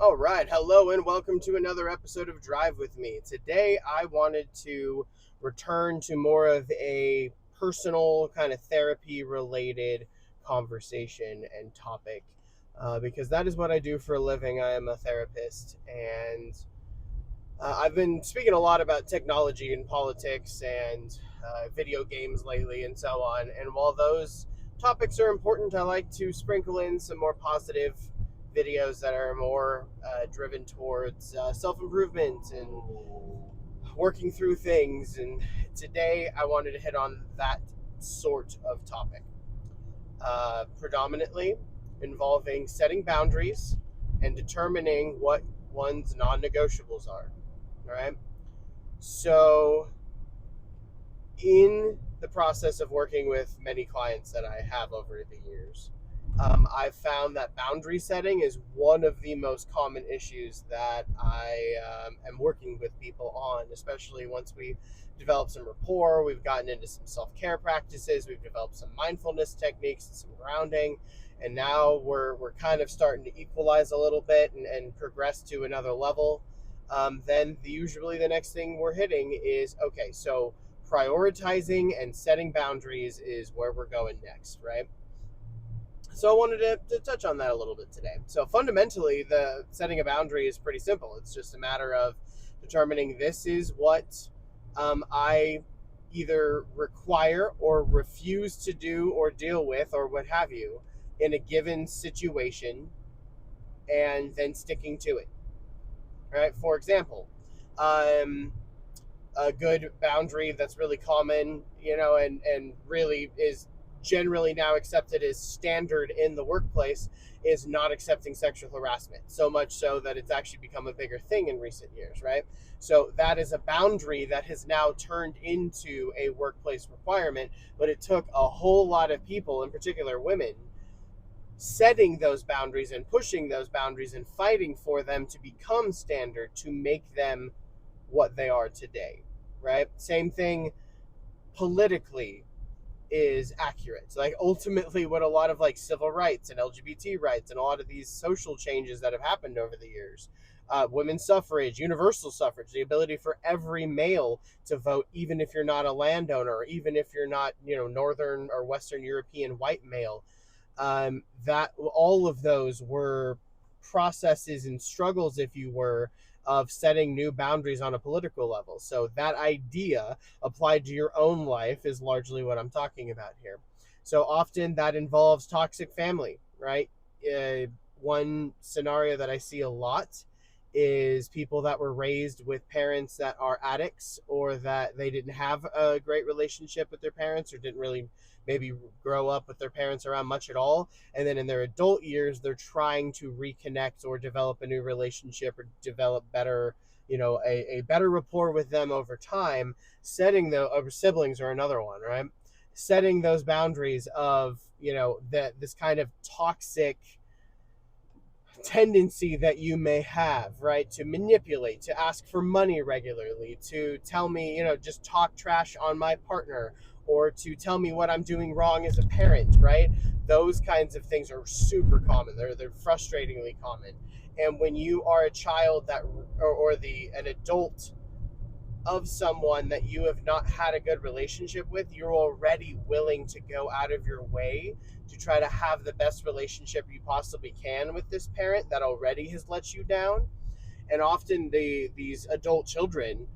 All right, hello and welcome to another episode of Drive with Me. Today I wanted to return to more of a personal kind of therapy related conversation and topic because that is what I do for a living. I am a therapist and I've been speaking a lot about technology and politics and video games lately and so on. And while those topics are important, I like to sprinkle in some more positive videos that are more driven towards self improvement and working through things. And today I wanted to hit on that sort of topic, predominantly involving setting boundaries and determining what one's non negotiables are. All right. So, in the process of working with many clients that I have over the years, I've found that boundary setting is one of the most common issues that I am working with people on, especially once we develop some rapport. We've gotten into some self care practices, we've developed some mindfulness techniques and some grounding. And now we're kind of starting to equalize a little bit and progress to another level. Then usually the next thing we're hitting is okay, so prioritizing and setting boundaries is where we're going next, right? So I wanted to touch on that a little bit today. So fundamentally, the setting a boundary is pretty simple. It's just a matter of determining this is what I either require or refuse to do or deal with or what have you in a given situation, and then sticking to it. Right? For example, um, a good boundary that's really common, and really is generally now accepted as standard in the workplace is not accepting sexual harassment. So much so that it's actually become a bigger thing in recent years, right? So that is a boundary that has now turned into a workplace requirement, but it took a whole lot of people, in particular women, setting those boundaries and pushing those boundaries and fighting for them to become standard to make them what they are today, right? Same thing politically is accurate. Like ultimately what a lot of like civil rights and LGBT rights and a lot of these social changes that have happened over the years, women's suffrage, universal suffrage, the ability for every male to vote, even if you're not a landowner, or even if you're not, Northern or Western European white male, that all of those were processes and struggles, if you were, of setting new boundaries on a political level. So that idea applied to your own life is largely what I'm talking about here. So often that involves toxic family, right? Uh, One scenario that I see a lot is people that were raised with parents that are addicts, or that they didn't have a great relationship with their parents, or didn't really maybe grow up with their parents around much at all, and then in their adult years they're trying to reconnect or develop a new relationship or develop better, a better rapport with them over time. Setting the siblings are another one, right? Setting those boundaries of, that this kind of toxic tendency that you may have, right? To manipulate, to ask for money regularly, to tell me, just talk trash on my partner, or to tell me what I'm doing wrong as a parent, right? Those kinds of things are super common. They're frustratingly common. And when you are a child that, or the an adult of someone that you have not had a good relationship with, you're already willing to go out of your way to try to have the best relationship you possibly can with this parent that already has let you down. And often these adult children,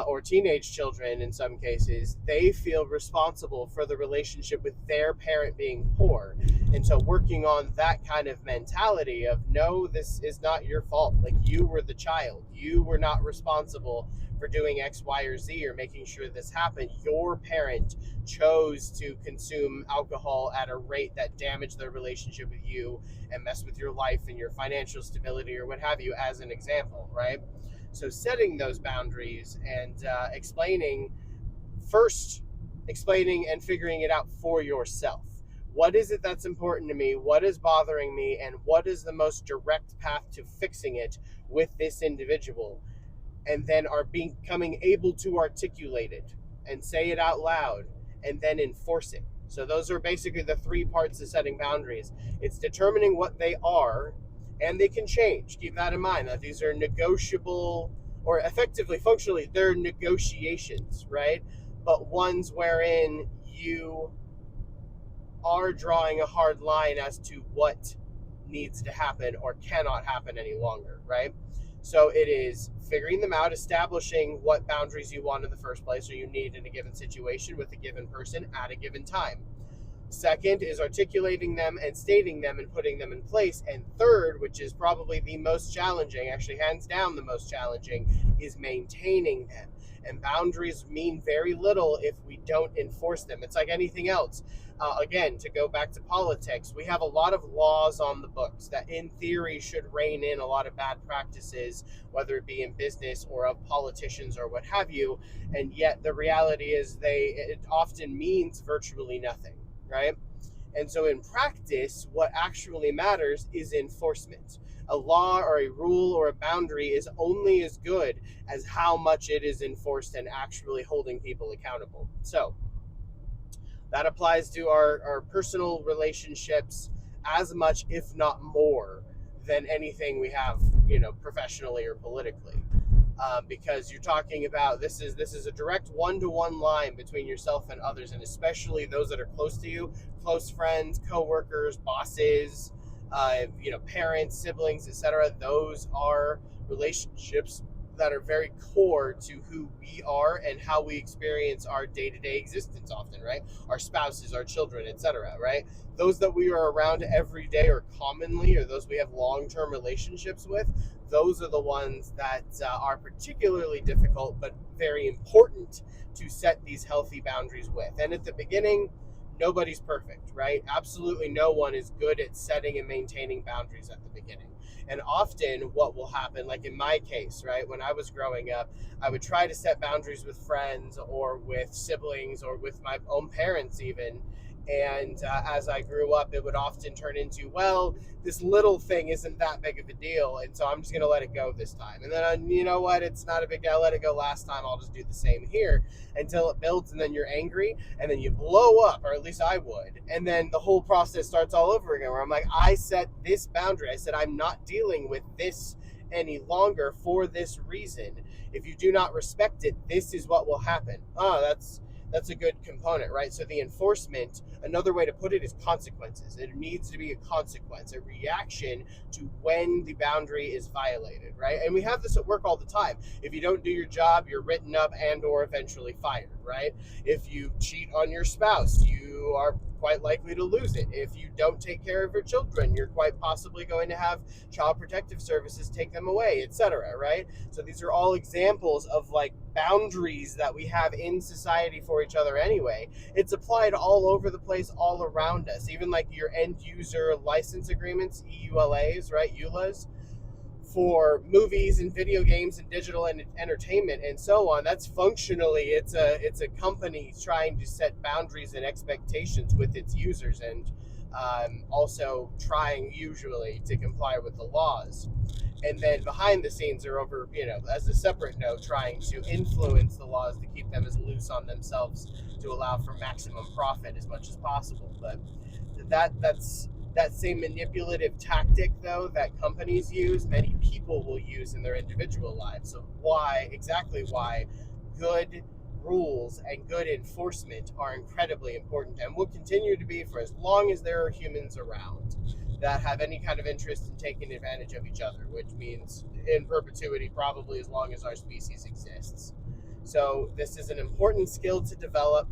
or teenage children in some cases, they feel responsible for the relationship with their parent being poor. And so working on that kind of mentality of, no, this is not your fault. Like, you were the child, you were not responsible for doing X, Y, or Z, or making sure this happened. Your parent chose to consume alcohol at a rate that damaged their relationship with you and mess with your life and your financial stability or what have you, as an example, right? So setting those boundaries and explaining and figuring it out for yourself. What is it that's important to me? What is bothering me? And what is the most direct path to fixing it with this individual? And then are becoming able to articulate it and say it out loud and then enforce it. So those are basically the three parts of setting boundaries. It's determining what they are, and they can change. Keep that in mind, that these are negotiable, or effectively, functionally, they're negotiations, right? But ones wherein you are drawing a hard line as to what needs to happen or cannot happen any longer, right? So it is figuring them out, establishing what boundaries you want in the first place or you need in a given situation with a given person at a given time. Second is articulating them and stating them and putting them in place. And third, which is probably the most challenging, actually hands down the most challenging, is maintaining them. And boundaries mean very little if we don't enforce them. It's like anything else. Again, to go back to politics, we have a lot of laws on the books that in theory should rein in a lot of bad practices, whether it be in business or of politicians or what have you. And yet the reality is it often means virtually nothing, right? And so in practice, what actually matters is enforcement. A law or a rule or a boundary is only as good as how much it is enforced and actually holding people accountable. So that applies to our personal relationships as much, if not more, than anything we have, professionally or politically. Because you're talking about this is a direct one-to-one line between yourself and others, and especially those that are close to you, close friends, co-workers, bosses, parents, siblings, etc. Those are relationships that are very core to who we are and how we experience our day-to-day existence often, right? Our spouses, our children, etc., right? Those that we are around every day or commonly, or those we have long-term relationships with, those are the ones that are particularly difficult but very important to set these healthy boundaries with. And at the beginning, nobody's perfect, right? Absolutely no one is good at setting and maintaining boundaries at the beginning. And often what will happen, like in my case, right, when I was growing up, I would try to set boundaries with friends or with siblings or with my own parents even. And as I grew up, it would often turn into, well, this little thing isn't that big of a deal, and so I'm just going to let it go this time. And then, you know what, it's not a big deal. I let it go last time. I'll just do the same here until it builds, and then you're angry, and then you blow up, or at least I would. And then the whole process starts all over again, where I'm like, I set this boundary. I said, I'm not dealing with this any longer for this reason. If you do not respect it, this is what will happen. Oh, that's a good component, right? So the enforcement, another way to put it, is consequences. It needs to be a consequence, a reaction to when the boundary is violated, right? And we have this at work all the time. If you don't do your job, you're written up and or eventually fired, right? If you cheat on your spouse, you are quite likely to lose it. If you don't take care of your children, you're quite possibly going to have child protective services take them away, etc., right? So these are all examples of like boundaries that we have in society for each other anyway. It's applied all over the place, all around us. Even like your end user license agreements, EULAs, right? EULAs, for movies and video games and digital entertainment and so on. That's functionally, it's a company trying to set boundaries and expectations with its users, and also trying usually to comply with the laws. And then behind the scenes are over, as a separate note, trying to influence the laws to keep them as loose on themselves to allow for maximum profit as much as possible. But that's that same manipulative tactic, though, that companies use, many people will use in their individual lives. So exactly why good rules and good enforcement are incredibly important and will continue to be for as long as there are humans around that have any kind of interest in taking advantage of each other, which means in perpetuity, probably as long as our species exists. So this is an important skill to develop.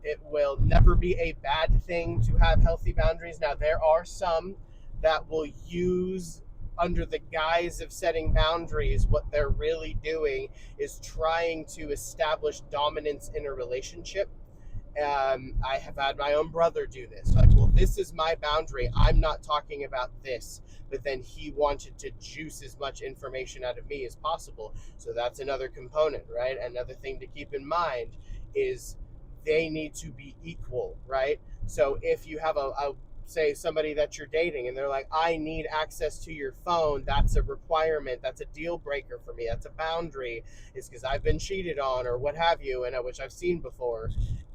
It will never be a bad thing to have healthy boundaries. Now, there are some that will use, under the guise of setting boundaries, what they're really doing is trying to establish dominance in a relationship. I have had my own brother do this. Like, well, this is my boundary. I'm not talking about this. But then he wanted to juice as much information out of me as possible. So that's another component, right? Another thing to keep in mind is they need to be equal, right? So if you have say somebody that you're dating and they're like, I need access to your phone, that's a requirement, that's a deal breaker for me, that's a boundary, it's because I've been cheated on or what have you, and which I've seen before,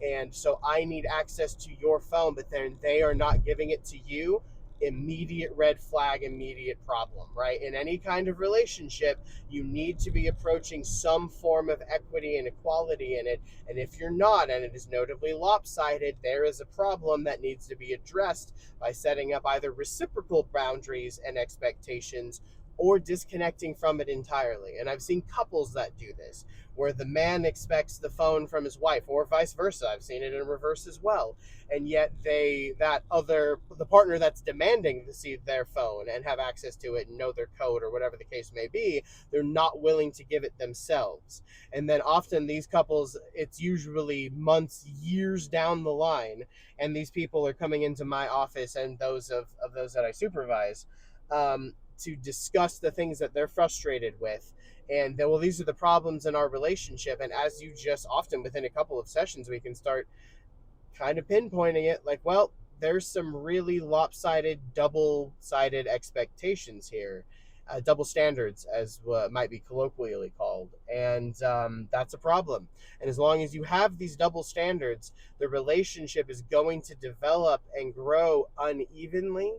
and so I need access to your phone, but then they are not giving it to you. immediate red flag, immediate problem, right? In any kind of relationship, you need to be approaching some form of equity and equality in it. And if you're not, and it is notably lopsided, there is a problem that needs to be addressed by setting up either reciprocal boundaries and expectations or disconnecting from it entirely. And I've seen couples that do this, where the man expects the phone from his wife, or vice versa. I've seen it in reverse as well. And yet the partner that's demanding to see their phone and have access to it and know their code or whatever the case may be, they're not willing to give it themselves. And then often these couples, it's usually months, years down the line, and these people are coming into my office and those of those that I supervise, to discuss the things that they're frustrated with. And then, well, these are the problems in our relationship. And as you just often within a couple of sessions, we can start kind of pinpointing it like, well, there's some really lopsided, double-sided expectations here, double standards, as what might be colloquially called. And that's a problem. And as long as you have these double standards, the relationship is going to develop and grow unevenly,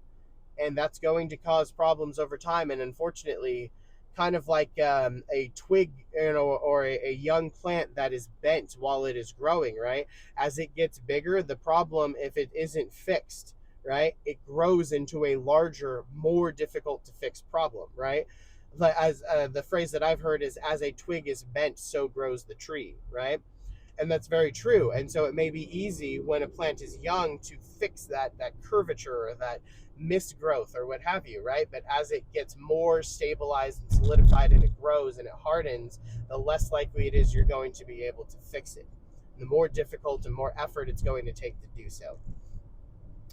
and that's going to cause problems over time. And unfortunately, kind of like a twig, or a young plant that is bent while it is growing, right? As it gets bigger, the problem, if it isn't fixed, right, it grows into a larger, more difficult to fix problem, right? Like, as the phrase that I've heard is, as a twig is bent, so grows the tree, right? And that's very true. And so it may be easy when a plant is young to fix that curvature or that misgrowth or what have you, right? But as it gets more stabilized and solidified and it grows and it hardens, the less likely it is you're going to be able to fix it. The more difficult and more effort it's going to take to do so.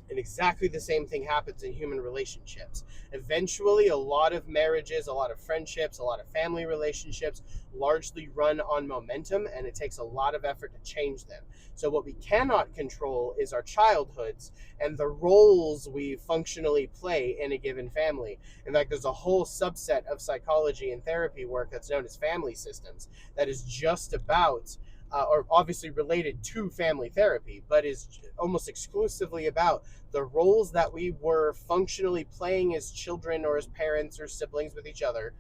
And exactly the same thing happens in human relationships. Eventually, a lot of marriages, a lot of friendships, a lot of family relationships largely run on momentum, and it takes a lot of effort to change them. So what we cannot control is our childhoods and the roles we functionally play in a given family. In fact, there's a whole subset of psychology and therapy work that's known as family systems that is just about or obviously related to family therapy, but is almost exclusively about the roles that we were functionally playing as children or as parents or siblings with each other.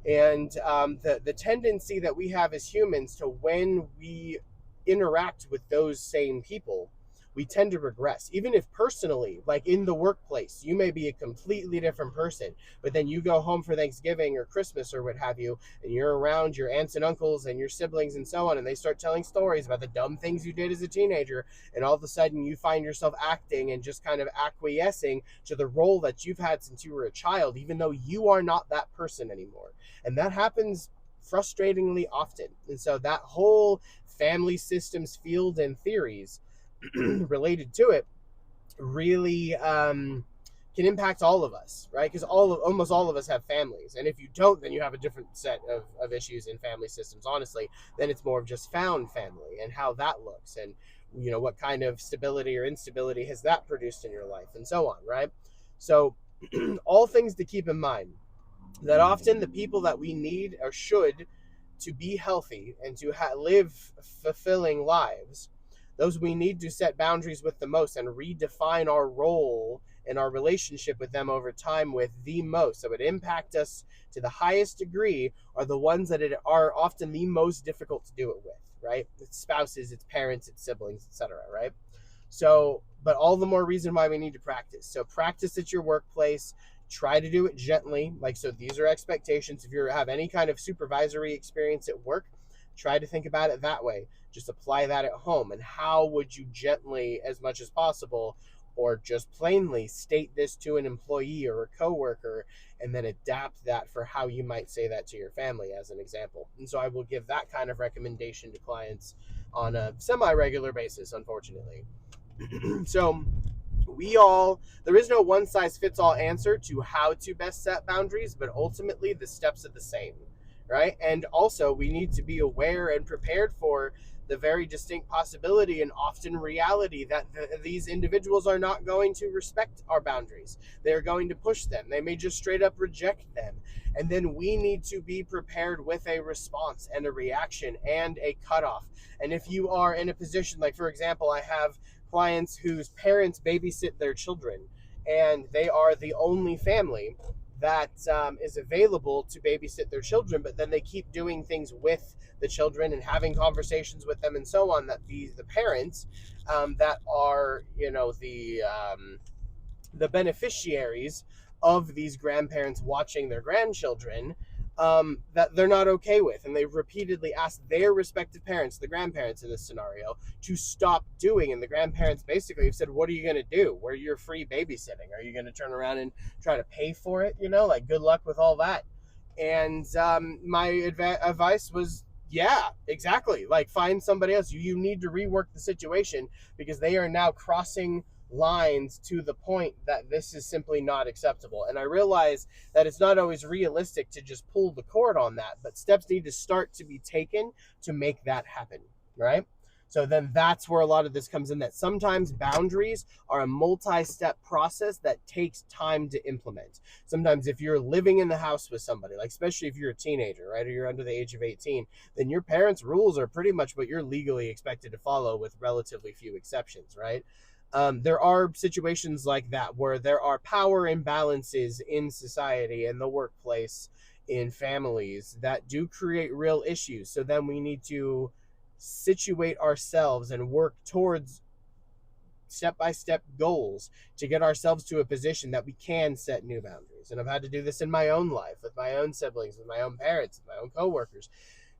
And the tendency that we have as humans to, when we interact with those same people, we tend to regress. Even if personally, like in the workplace, you may be a completely different person, but then you go home for Thanksgiving or Christmas or what have you, and you're around your aunts and uncles and your siblings and so on, and they start telling stories about the dumb things you did as a teenager, and all of a sudden you find yourself acting and just kind of acquiescing to the role that you've had since you were a child, even though you are not that person anymore. And that happens frustratingly often. And so that whole family systems field and theories related to it really can impact all of us, right? Because almost all of us have families, and if you don't, then you have a different set of issues in family systems. Honestly, then it's more of just found family and how that looks, and what kind of stability or instability has that produced in your life, and so on, right? So all things to keep in mind, that often the people that we need or should to be healthy and to live fulfilling lives, those we need to set boundaries with the most and redefine our role in our relationship with them over time with the most, that would impact us to the highest degree, are the ones that are often the most difficult to do it with, right? It's spouses, it's parents, it's siblings, etc., right? So, but all the more reason why we need to practice. So practice at your workplace. Try to do it gently. Like, so these are expectations. If you have any kind of supervisory experience at work, try to think about it that way. Just apply that at home. And how would you gently, as much as possible, or just plainly state this to an employee or a coworker, and then adapt that for how you might say that to your family, as an example. And so I will give that kind of recommendation to clients on a semi-regular basis, unfortunately. So there is no one size fits all answer to how to best set boundaries, but ultimately the steps are the same, right? And also we need to be aware and prepared for the very distinct possibility and often reality that these individuals are not going to respect our boundaries. They're going to push them. They may just straight up reject them. And then we need to be prepared with a response and a reaction and a cutoff. And if you are in a position, like for example, I have clients whose parents babysit their children, and they are the only family that is available to babysit their children, but then they keep doing things with the children and having conversations with them and so on, that the parents that are, the beneficiaries of these grandparents watching their grandchildren, that they're not okay with. And they've repeatedly asked their respective parents, the grandparents in this scenario, to stop doing. And the grandparents basically have said, what are you going to do? Where you're free babysitting? Are you going to turn around and try to pay for it? Like, good luck with all that. And my advice was, yeah, exactly. Like, find somebody else. You need to rework the situation, because they are now crossing lines to the point that this is simply not acceptable. And I realize that it's not always realistic to just pull the cord on that, but steps need to start to be taken to make that happen, right? So then that's where a lot of this comes in, that sometimes boundaries are a multi-step process that takes time to implement. Sometimes if you're living in the house with somebody, like especially if you're a teenager, right, or you're under the age of 18, then your parents' rules are pretty much what you're legally expected to follow, with relatively few exceptions, right? There are situations like that where there are power imbalances in society, in the workplace, in families, that do create real issues. So then we need to situate ourselves and work towards step-by-step goals to get ourselves to a position that we can set new boundaries. And I've had to do this in my own life, with my own siblings, with my own parents, with my own coworkers.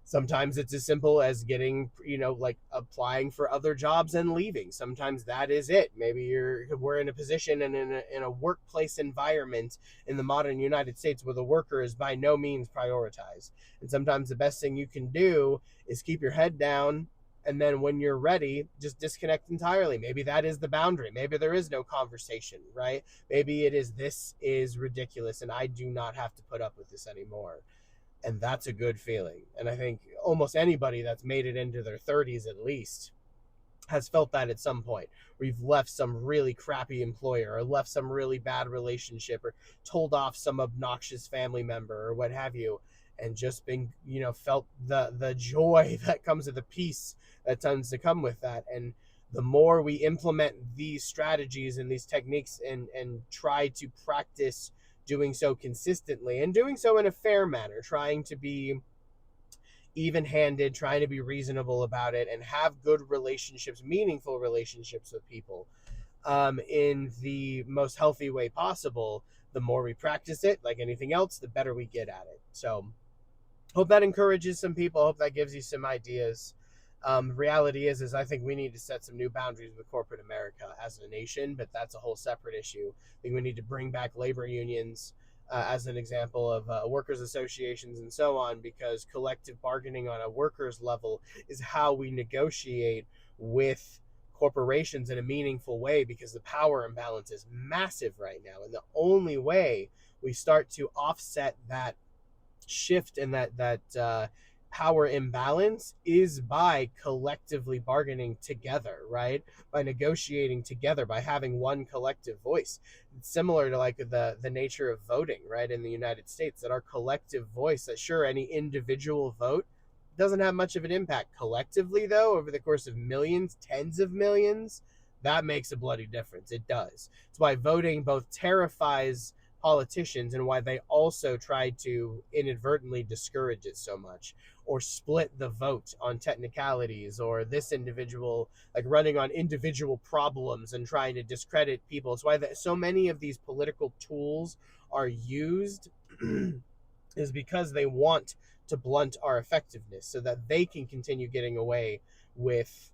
Sometimes it's as simple as getting, like applying for other jobs and leaving. Sometimes that is it. Maybe we're in a position and in a workplace environment in the modern United States where the worker is by no means prioritized. And sometimes the best thing you can do is keep your head down, and then when you're ready, just disconnect entirely. Maybe that is the boundary. Maybe there is no conversation, right? Maybe it is, this is ridiculous and I do not have to put up with this anymore. And that's a good feeling. And I think almost anybody that's made it into their 30s at least has felt that at some point, where you've left some really crappy employer, or left some really bad relationship, or told off some obnoxious family member, or what have you, and just been, felt the joy that comes with the peace that tends to come with that. And the more we implement these strategies and these techniques, and try to practice doing so consistently, and doing so in a fair manner, trying to be even-handed, trying to be reasonable about it, and have good relationships, meaningful relationships with people, in the most healthy way possible, the more we practice it, like anything else, the better we get at it. So hope that encourages some people. Hope that gives you some ideas. Reality is I think we need to set some new boundaries with corporate America as a nation, but that's a whole separate issue. I think we need to bring back labor unions, as an example of workers' associations and so on, because collective bargaining on a workers' level is how we negotiate with corporations in a meaningful way, because the power imbalance is massive right now. And the only way we start to offset that shift and that power imbalance is by collectively bargaining together, right? By negotiating together, by having one collective voice. It's similar to like the nature of voting, right, in the United States, that our collective voice, that sure, any individual vote doesn't have much of an impact. Collectively, though, over the course of millions, tens of millions, that makes a bloody difference. It does. It's why voting both terrifies politicians, and why they also try to inadvertently discourage it so much, or split the vote on technicalities, or this individual, like running on individual problems and trying to discredit people. It's why so many of these political tools are used is because they want to blunt our effectiveness, so that they can continue getting away with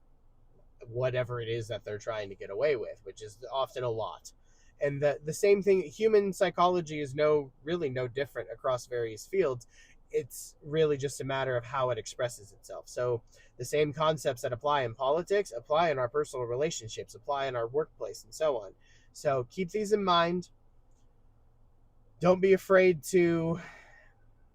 whatever it is that they're trying to get away with, which is often a lot. And the same thing, human psychology is really no different across various fields. It's really just a matter of how it expresses itself. So the same concepts that apply in politics apply in our personal relationships, apply in our workplace, and so on. So keep these in mind. Don't be afraid to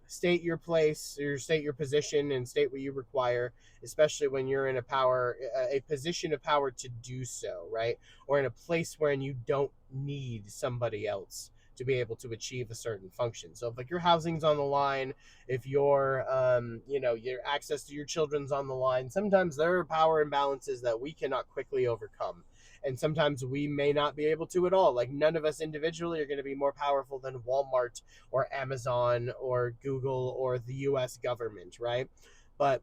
state your place, or state your position, and state what you require, especially when you're in a position of power to do so, right? Or in a place wherein you don't need somebody else to be able to achieve a certain function. So if like your housing's on the line, if your your access to your children's on the line, sometimes there are power imbalances that we cannot quickly overcome. And sometimes we may not be able to at all. Like, none of us individually are going to be more powerful than Walmart or Amazon or Google or the US government, right? But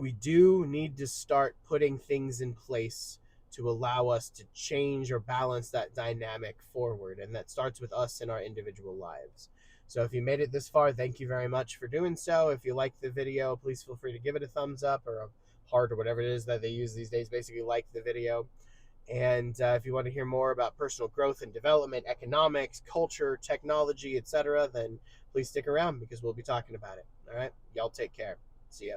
we do need to start putting things in place to allow us to change or balance that dynamic forward. And that starts with us in our individual lives. So if you made it this far, thank you very much for doing so. If you liked the video, please feel free to give it a thumbs up or a heart or whatever it is that they use these days. Basically, like the video. And if you want to hear more about personal growth and development, economics, culture, technology, etc., then please stick around because we'll be talking about it. All right. Y'all take care. See ya.